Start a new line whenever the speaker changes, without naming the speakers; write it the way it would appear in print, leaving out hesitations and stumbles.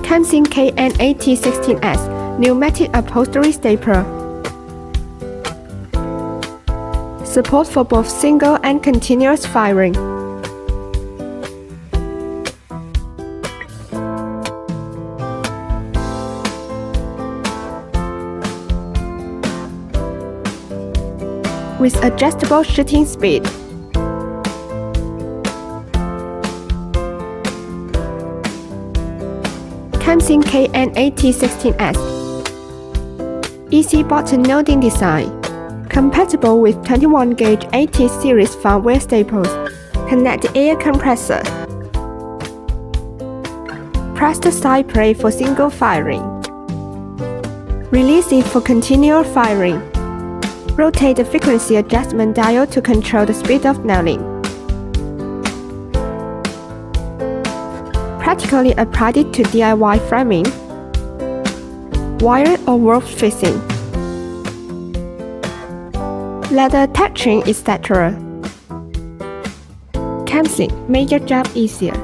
KAMSIN KN8016S Pneumatic Upholstery Stapler. Support for both single and continuous firing. With adjustable shooting speed. KAMSIN KN8016S. Easy button loading design. Compatible with 21-gauge 80 series firmware staples. Connect air compressor. Press the side plate for single firing. Release it for continual firing. Rotate the frequency adjustment dial to control the speed of nailing. Practically applied it to DIY framing, wired or wall facing, leather texturing, etc. KAMSIN, make your job easier.